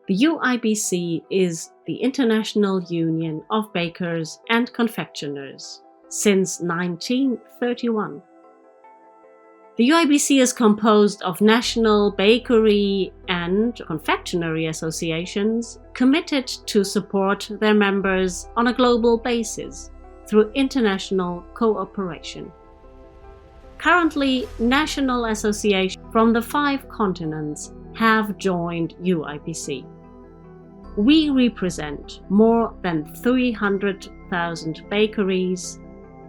The UIBC is the International Union of Bakers and Confectioners since 1931. The UIBC is composed of national bakery and confectionery associations committed to support their members on a global basis through international cooperation. Currently, national associations from the 5 continents have joined UIBC. We represent more than 300,000 bakeries,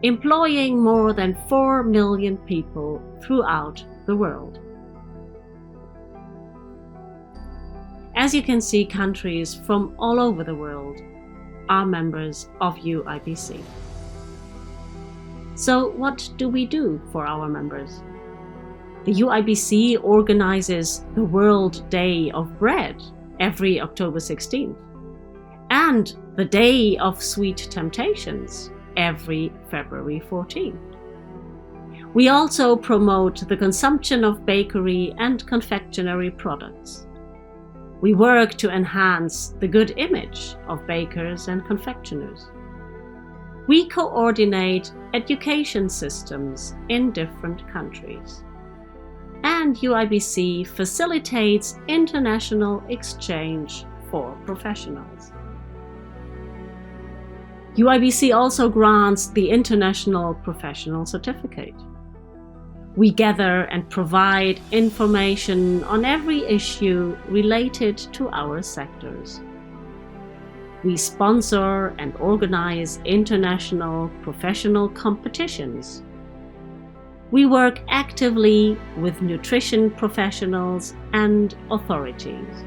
employing more than 4 million people throughout the world. As you can see, countries from all over the world are members of UIBC. So what do we do for our members? The UIBC organizes the World Day of Bread every October 16th and the Day of Sweet Temptations every February 14th. We also promote the consumption of bakery and confectionery products. We work to enhance the good image of bakers and confectioners. We coordinate education systems in different countries. And UIBC facilitates international exchange for professionals. UIBC also grants the International Professional Certificate. We gather and provide information on every issue related to our sectors. We sponsor and organize international professional competitions. We work actively with nutrition professionals and authorities.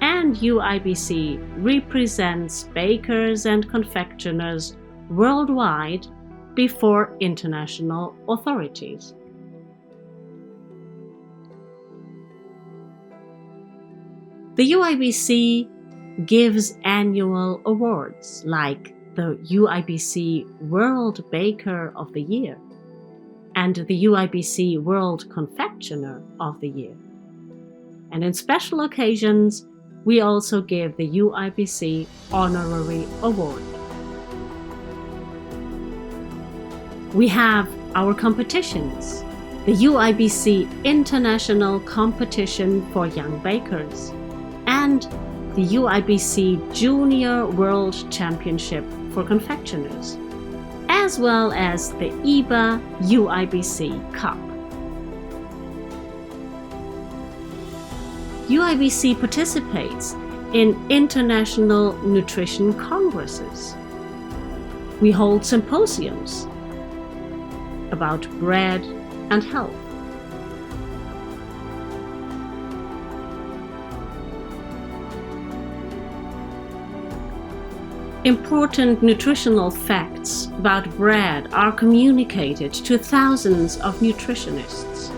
And UIBC represents bakers and confectioners worldwide before international authorities. The UIBC gives annual awards like the UIBC World Baker of the Year and the UIBC World Confectioner of the Year. And in special occasions, we also give the UIBC Honorary Award. We have our competitions, the UIBC International Competition for Young Bakers and the UIBC Junior World Championship for Confectioners, as well as the IBA UIBC Cup. UIBC participates in international nutrition congresses. We hold symposiums about bread and health. Important nutritional facts about bread are communicated to thousands of nutritionists.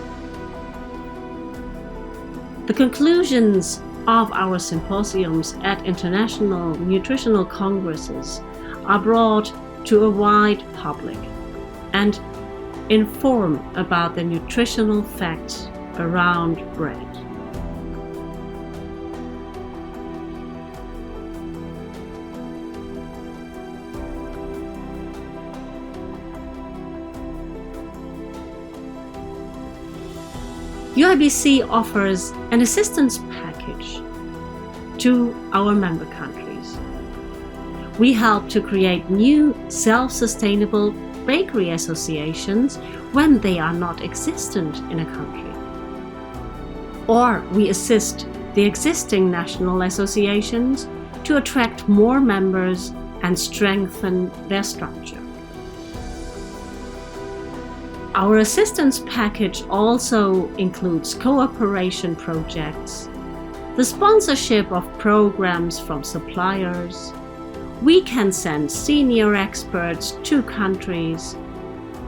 The conclusions of our symposiums at international nutritional congresses are brought to a wide public and inform about the nutritional facts around bread. UIBC offers an assistance package to our member countries. We help to create new self-sustainable bakery associations when they are not existent in a country. Or we assist the existing national associations to attract more members and strengthen their structure. Our assistance package also includes cooperation projects, the sponsorship of programs from suppliers. We can send senior experts to countries,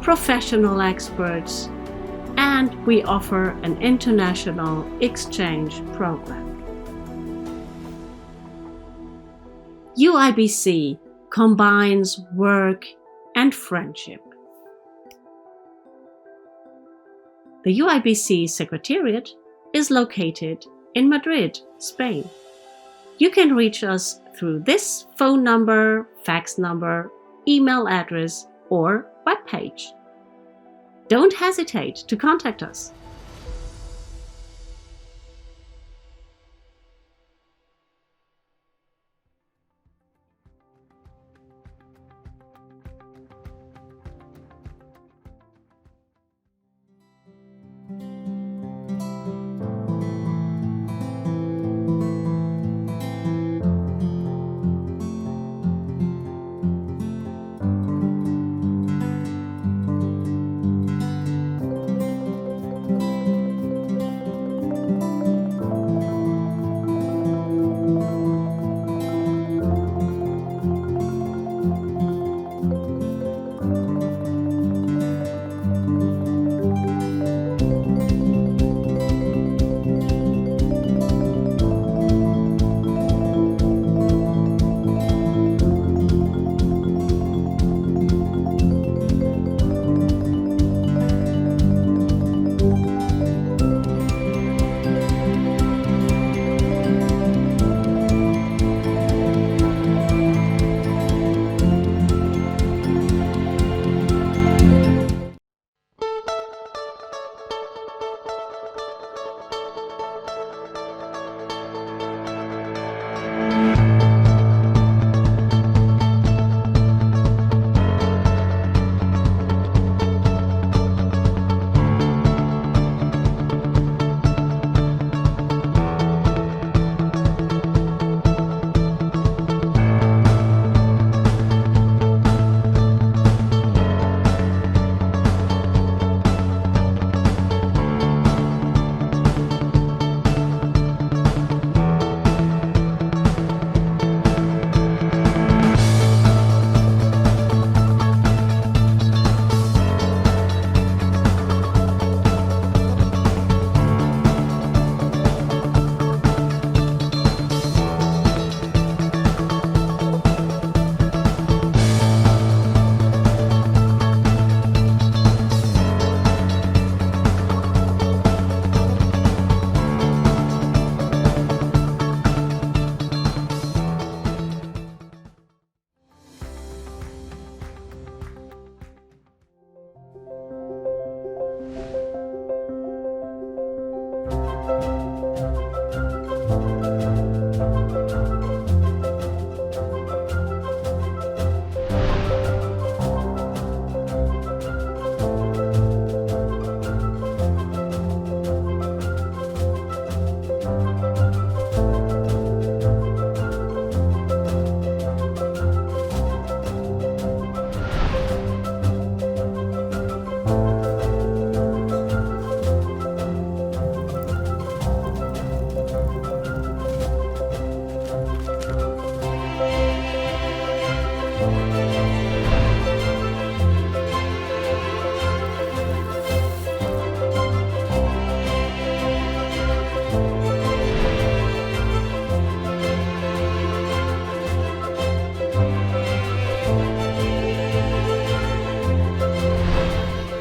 professional experts, and we offer an international exchange program. UIBC combines work and friendship. The UIBC Secretariat is located in Madrid, Spain. You can reach us through this phone number, fax number, email address, or webpage. Don't hesitate to contact us.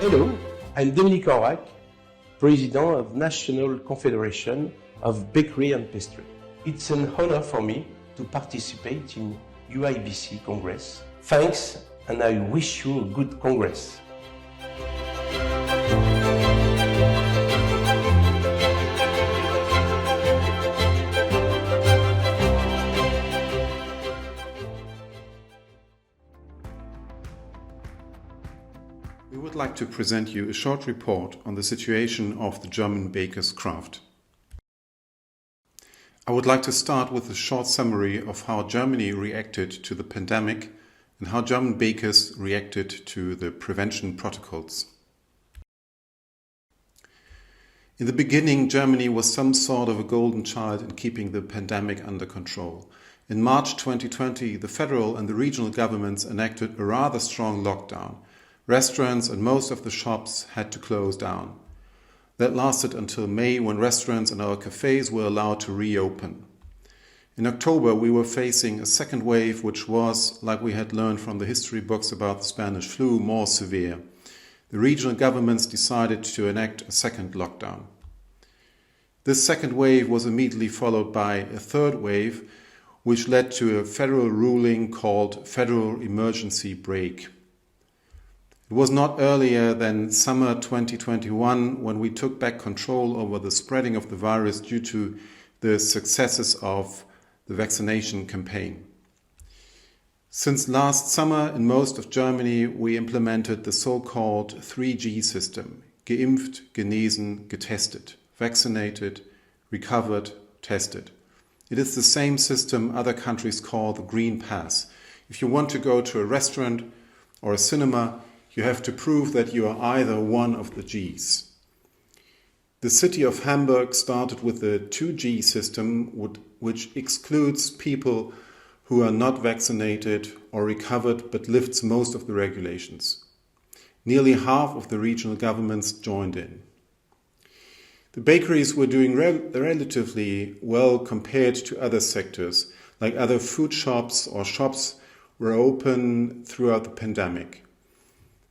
Hello, I'm Dominique Orak, President of National Confederation of Bakery and Pastry. It's an honor for me to participate in Uibc Congress. Thanks, and I wish you a good Congress. We would like to present you a short report on the situation of the German baker's craft. I would like to start with a short summary of how Germany reacted to the pandemic and how German bakers reacted to the prevention protocols. In the beginning, Germany was some sort of a golden child in keeping the pandemic under control. In March 2020, the federal and the regional governments enacted a rather strong lockdown. Restaurants and most of the shops had to close down. That lasted until May, when restaurants and our cafes were allowed to reopen. In October, we were facing a second wave, which was, like we had learned from the history books about the Spanish flu, more severe. The regional governments decided to enact a second lockdown. This second wave was immediately followed by a third wave, which led to a federal ruling called Federal Emergency Brake. It was not earlier than summer 2021 when we took back control over the spreading of the virus due to the successes of the vaccination campaign. Since last summer, in most of Germany, we implemented the so-called 3G system: geimpft, genesen, getestet, vaccinated, recovered, tested. It is the same system other countries call the Green Pass. If you want to go to a restaurant or a cinema, you have to prove that you are either one of the Gs. The city of Hamburg started with the 2G system, which excludes people who are not vaccinated or recovered but lifts most of the regulations. Nearly half of the regional governments joined in. The bakeries were doing relatively well compared to other sectors, like other food shops or shops were open throughout the pandemic.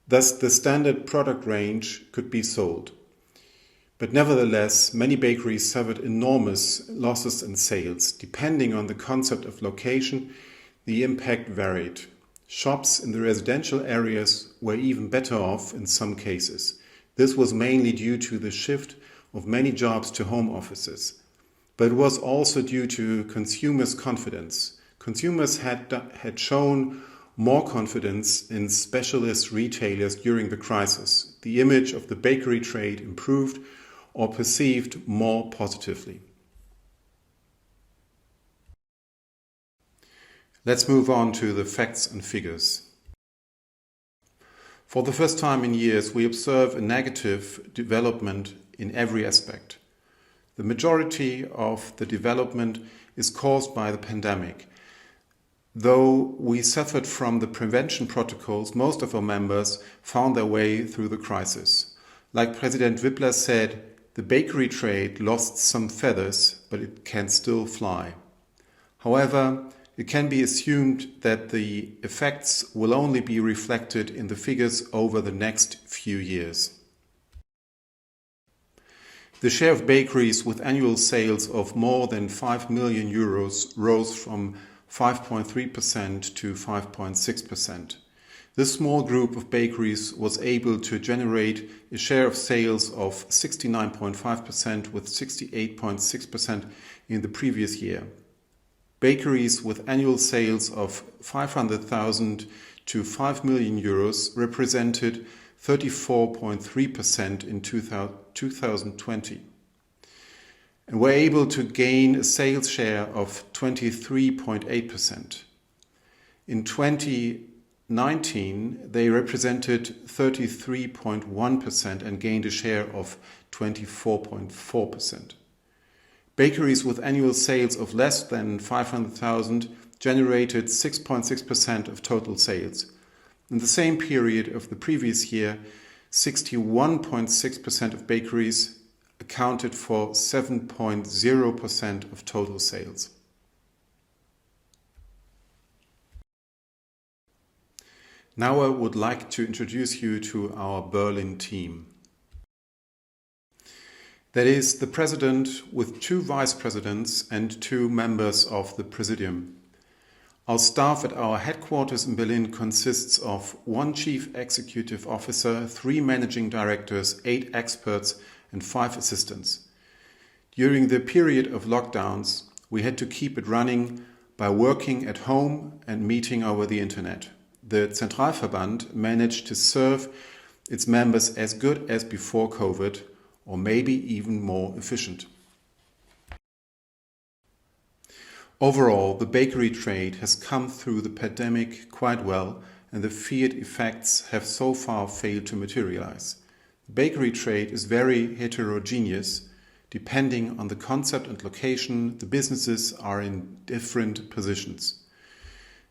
Thus, the standard product range could be sold. But nevertheless, many bakeries suffered enormous losses in sales. Depending on the concept of location, the impact varied. Shops in the residential areas were even better off in some cases. This was mainly due to the shift of many jobs to home offices. But it was also due to consumers' confidence. Consumers had shown more confidence in specialist retailers during the crisis. The image of the bakery trade improved or perceived more positively. Let's move on to the facts and figures. For the first time in years, we observe a negative development in every aspect. The majority of the development is caused by the pandemic. Though we suffered from the prevention protocols, most of our members found their way through the crisis. Like President Wippler said, the bakery trade lost some feathers, but it can still fly. However, it can be assumed that the effects will only be reflected in the figures over the next few years. The share of bakeries with annual sales of more than 5 million euros rose from 5.3% to 5.6%. This small group of bakeries was able to generate a share of sales of 69.5% with 68.6% in the previous year. Bakeries with annual sales of 500,000 to 5 million euros represented 34.3% in 2020 and were able to gain a sales share of 23.8%. In 2019, they represented 33.1% and gained a share of 24.4%. Bakeries with annual sales of less than 500,000 generated 6.6% of total sales. In the same period of the previous year, 61.6% of bakeries accounted for 7.0% of total sales. Now I would like to introduce you to our Berlin team. That is the president with 2 vice presidents and 2 members of the presidium. Our staff at our headquarters in Berlin consists of 1 chief executive officer, 3 managing directors, 8 experts and 5 assistants. During the period of lockdowns, we had to keep it running by working at home and meeting over the internet. The Zentralverband managed to serve its members as good as before COVID, or maybe even more efficient. Overall, the bakery trade has come through the pandemic quite well, and the feared effects have so far failed to materialize. The bakery trade is very heterogeneous. Depending on the concept and location, the businesses are in different positions.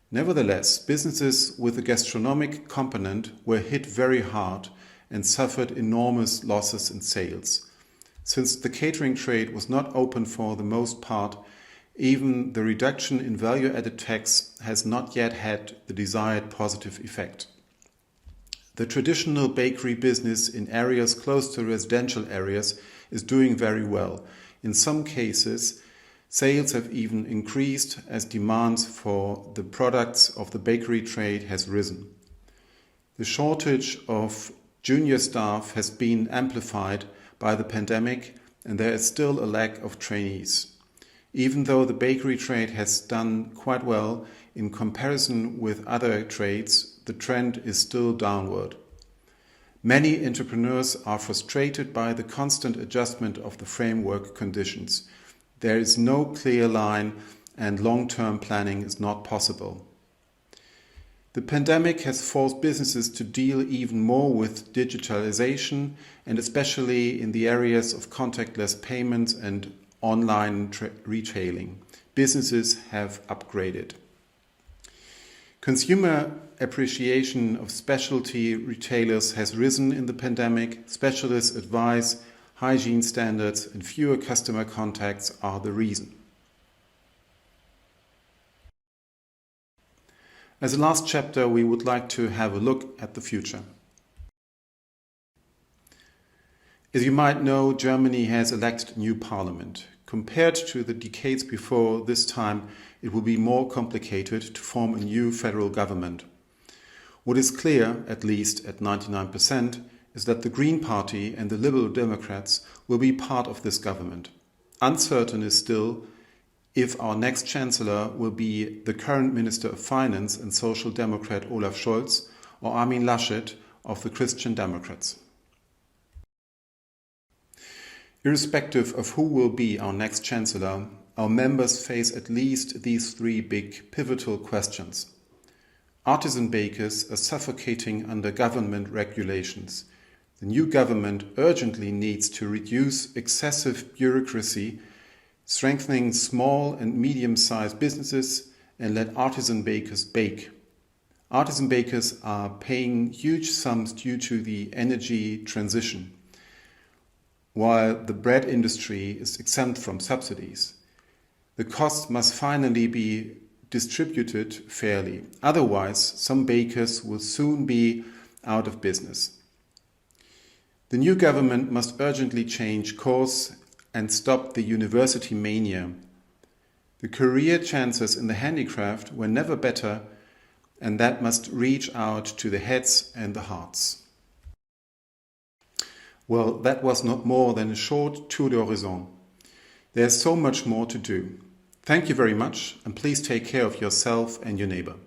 Nevertheless, businesses with a gastronomic component were hit very hard and suffered enormous losses in sales. Since the catering trade was not open for the most part, even the reduction in value-added tax has not yet had the desired positive effect. The traditional bakery business in areas close to residential areas is doing very well. In some cases, Sales have even increased as demands for the products of the bakery trade has risen. The shortage of junior staff has been amplified by the pandemic, and there is still a lack of trainees. Even though the bakery trade has done quite well in comparison with other trades, the trend is still downward. Many entrepreneurs are frustrated by the constant adjustment of the framework conditions. There is no clear line and long-term planning is not possible. The pandemic has forced businesses to deal even more with digitalization, and especially in the areas of contactless payments and online retailing. Businesses have upgraded. Consumer appreciation of specialty retailers has risen in the pandemic. Specialist advice, hygiene standards, and fewer customer contacts are the reason. As a last chapter, we would like to have a look at the future. As you might know, Germany has elected a new parliament. Compared to the decades before, this time it will be more complicated to form a new federal government. What is clear, at least at 99%, is that the Green Party and the Liberal Democrats will be part of this government. Uncertain is still if our next Chancellor will be the current Minister of Finance and Social Democrat Olaf Scholz or Armin Laschet of the Christian Democrats. Irrespective of who will be our next Chancellor, our members face at least these three big pivotal questions. Artisan bakers are suffocating under government regulations. The new government urgently needs to reduce excessive bureaucracy, strengthening small and medium-sized businesses, and let artisan bakers bake. Artisan bakers are paying huge sums due to the energy transition, while the bread industry is exempt from subsidies. The costs must finally be distributed fairly. Otherwise, some bakers will soon be out of business. The new government must urgently change course and stop the university mania. The career chances in the handicraft were never better, and that must reach out to the heads and the hearts. Well, that was not more than a short tour d'horizon. There's so much more to do. Thank you very much, and please take care of yourself and your neighbor.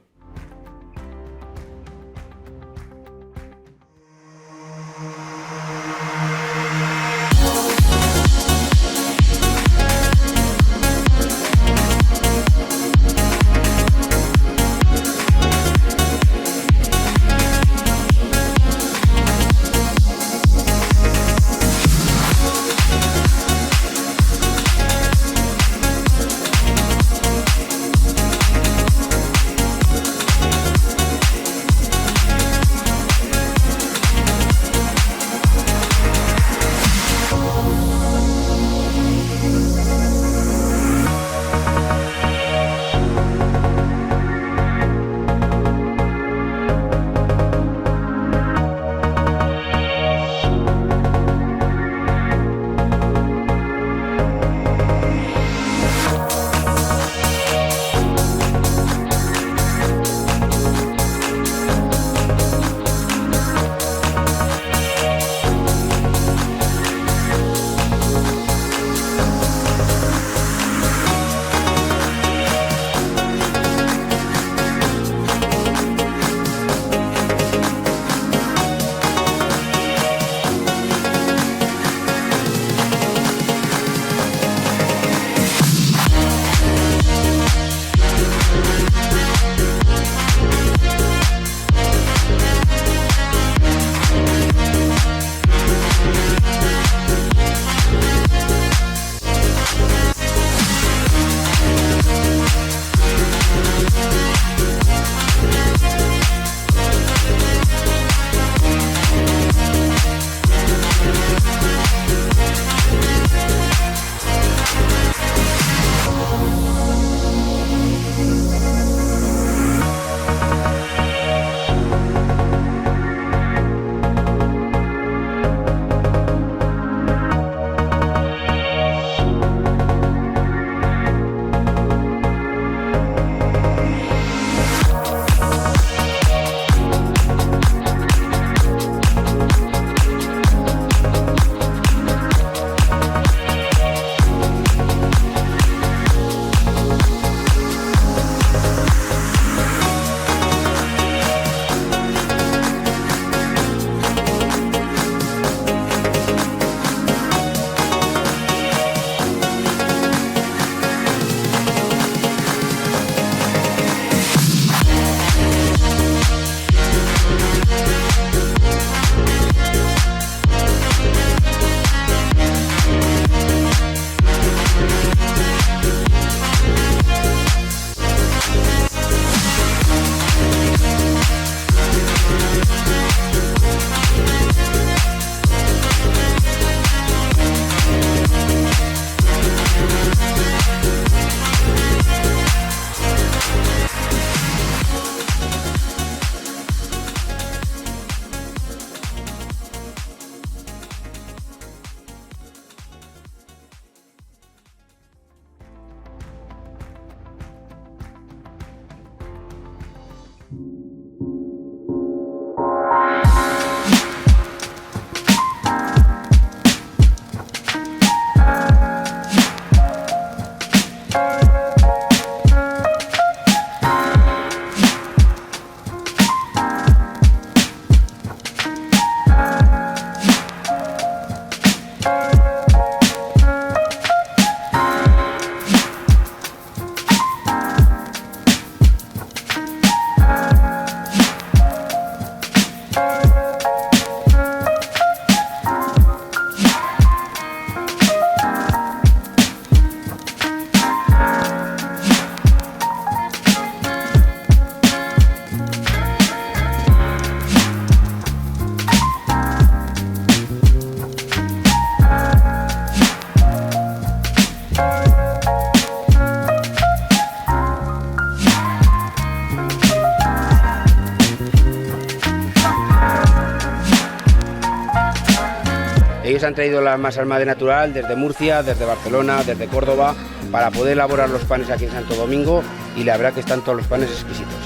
Ellos han traído las masas madre natural desde Murcia, desde Barcelona, desde Córdoba, para poder elaborar los panes aquí en Santo Domingo, y la verdad que están todos los panes exquisitos.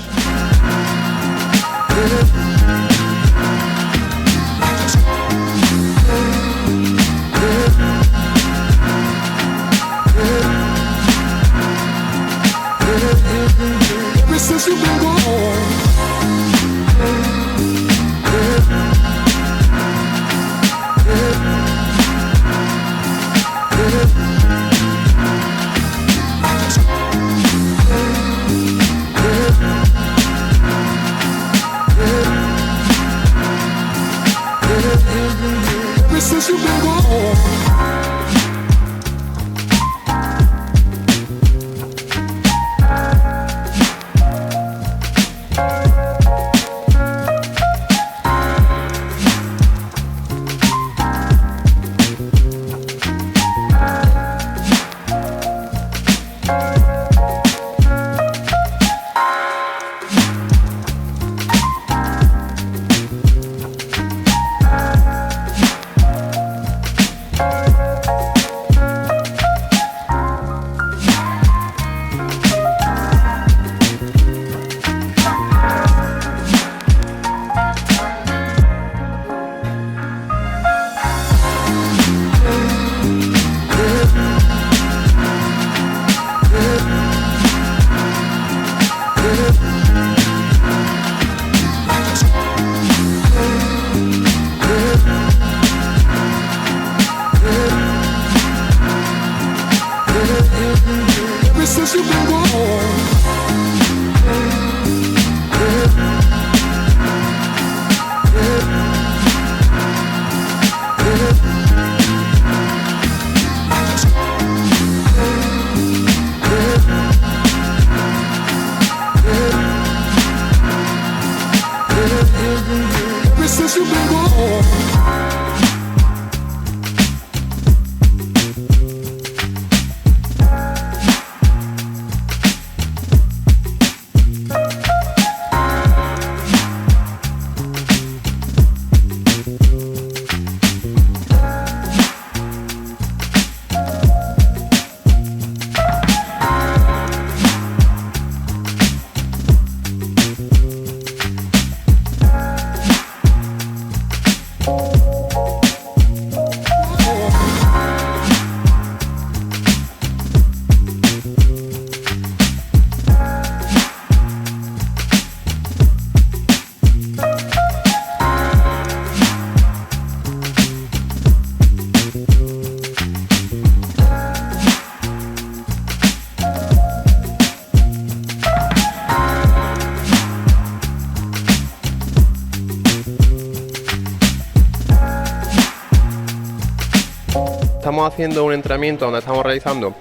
Estamos haciendo un entrenamiento donde estamos realizando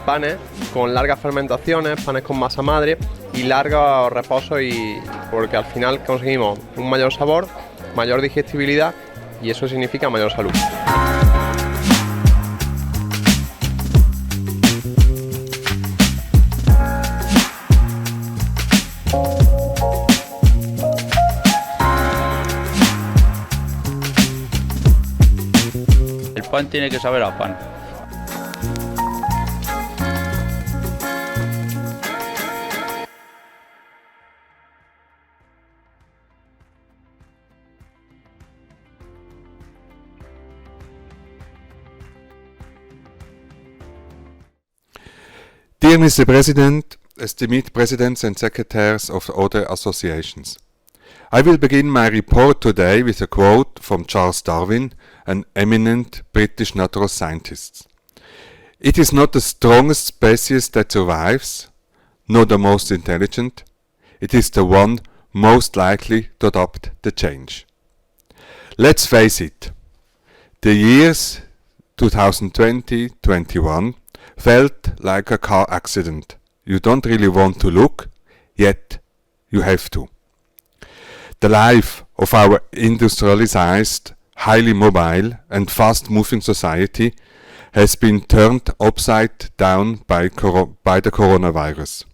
panes con largas fermentaciones, panes con masa madre y largos reposos, porque al final conseguimos un mayor sabor, mayor digestibilidad, y eso significa mayor salud. El pan tiene que saber a pan. Dear Mr. President, esteemed presidents and secretaries of other associations, I will begin my report today with a quote from Charles Darwin, an eminent British natural scientist. It is not the strongest species that survives, nor the most intelligent, it is the one most likely to adopt the change. Let's face it, the years 2020-21 felt like a car accident. You don't really want to look, yet you have to. The life of our industrialized, highly mobile and fast-moving society has been turned upside down by the coronavirus.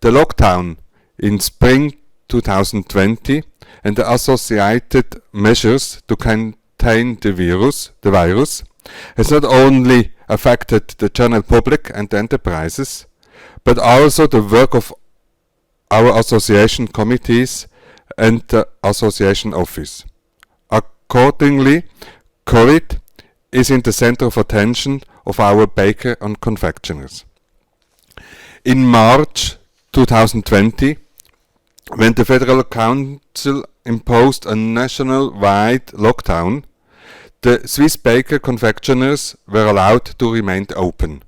The lockdown in spring 2020 and the associated measures to contain contain the virus, has not only affected the general public and the enterprises, but also the work of our association committees and the association office. Accordingly, COVID is in the center of attention of our baker and confectioners. In March 2020, when the Federal Council imposed a national-wide lockdown, the Swiss baker confectioners were allowed to remain open.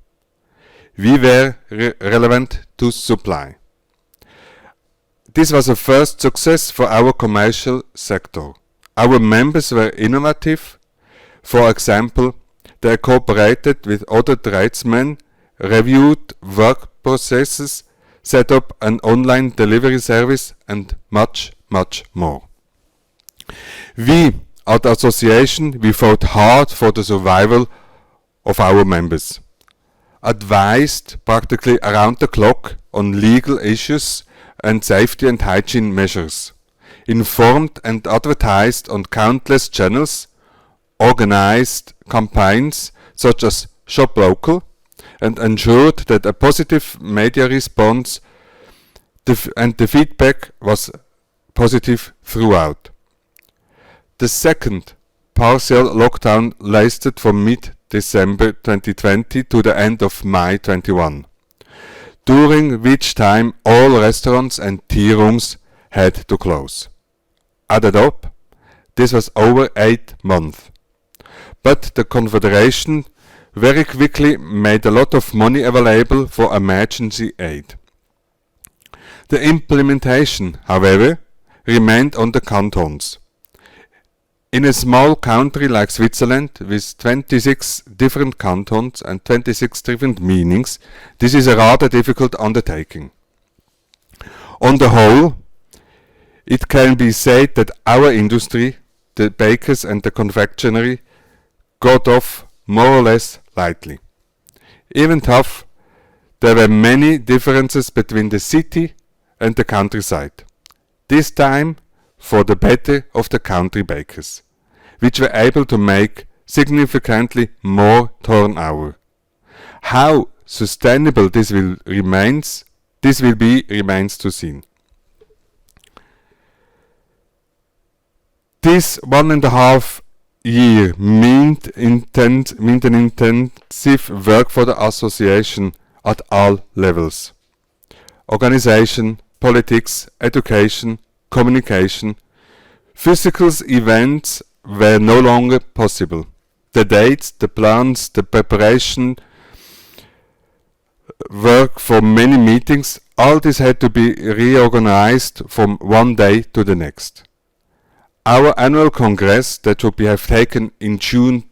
We were relevant to supply. This was a first success for our commercial sector. Our members were innovative. For example, they cooperated with other tradesmen, reviewed work processes, set up an online delivery service, and much, much more. We, at the association, we fought hard for the survival of our members, advised practically around the clock on legal issues and safety and hygiene measures, informed and advertised on countless channels, organized campaigns such as Shop Local, and ensured that a positive media response and the feedback was positive throughout. The second partial lockdown lasted from mid-December 2020 to the end of May 21, during which time all restaurants and tea rooms had to close. Added up, this was over 8 months. But the Confederation very quickly made a lot of money available for emergency aid. The implementation, however, remained on the cantons. In a small country like Switzerland, with 26 different cantons and 26 different meanings, this is a rather difficult undertaking. On the whole, it can be said that our industry, the bakers and the confectionery, got off more or less lightly. Even tough, there were many differences between the city and the countryside. This time for the better of the country bakers, which were able to make significantly more turnover. How sustainable this remains to seen. This 1.5 year meant an intensive work for the association at all levels. Organization, politics, education, communication. Physical events were no longer possible. The dates, the plans, the preparation work for many meetings, all this had to be reorganized from one day to the next. Our annual congress that should have taken in June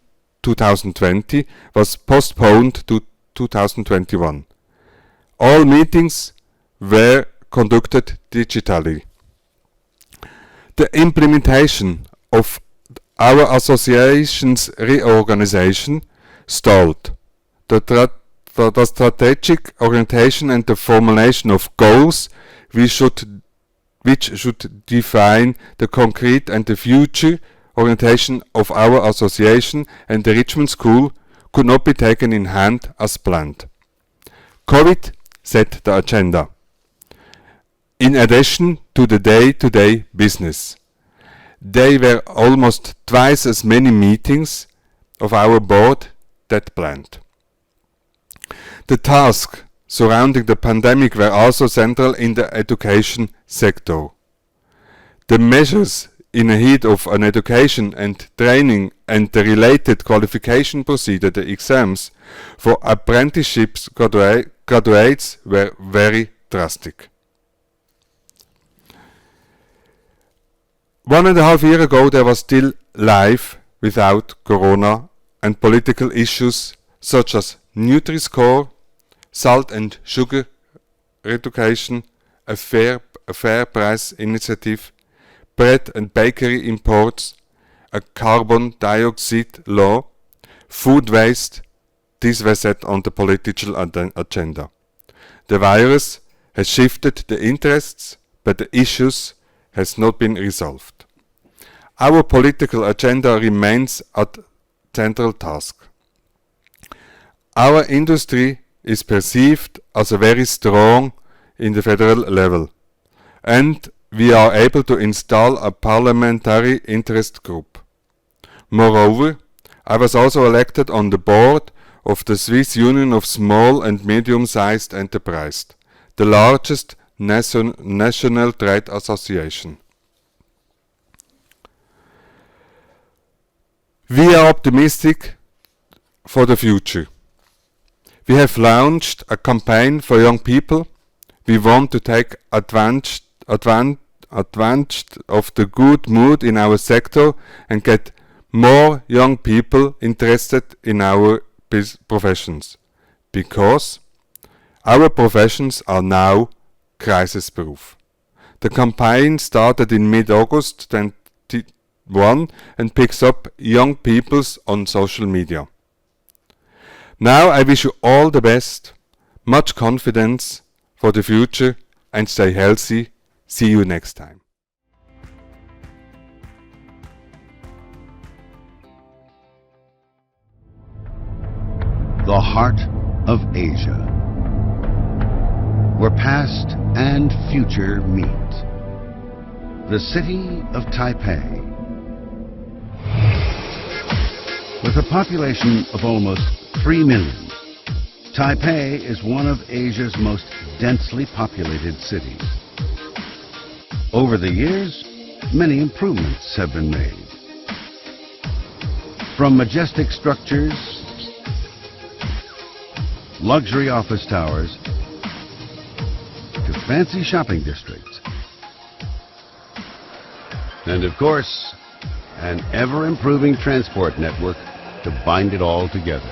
2020 was postponed to 2021. All meetings were conducted digitally. The implementation of our association's reorganization stalled. The strategic orientation and the formulation of goals which should define the concrete and the future orientation of our association and the Richmond School could not be taken in hand as planned. COVID set the agenda. In addition to the day-to-day business, there were almost twice as many meetings of our board that planned. The tasks surrounding the pandemic were also central in the education sector. The measures in the heat of an education and training and the related qualification procedure, the exams for apprenticeships graduates were very drastic. 1.5 years ago there was still life without Corona and political issues such as Nutri-Score, salt and sugar reduction, a fair price initiative, bread and bakery imports, a carbon dioxide law, food waste. These were set on the political agenda. The virus has shifted the interests, but the issues has not been resolved. our political agenda remains a central task. Our industry is perceived as very strong in the federal level, and we are able to install a parliamentary interest group. Moreover, I was also elected on the board of the Swiss Union of Small and Medium-Sized Enterprises, the largest national trade association. We are optimistic for the future. We have launched a campaign for young people. We want to take advantage of the good mood in our sector and get more young people interested in our professions, because our professions are now crisis-proof. The campaign started in mid-August 2021 and picks up young peoples on social media. Now I wish you all the best, much confidence for the future, and stay healthy. See you next time. The heart of Asia, where past and future meet. The city of Taipei. With a population of almost 3 million, Taipei is one of Asia's most densely populated cities. Over the years, many improvements have been made. From majestic structures, luxury office towers, to fancy shopping districts. And of course, an ever-improving transport network to bind it all together.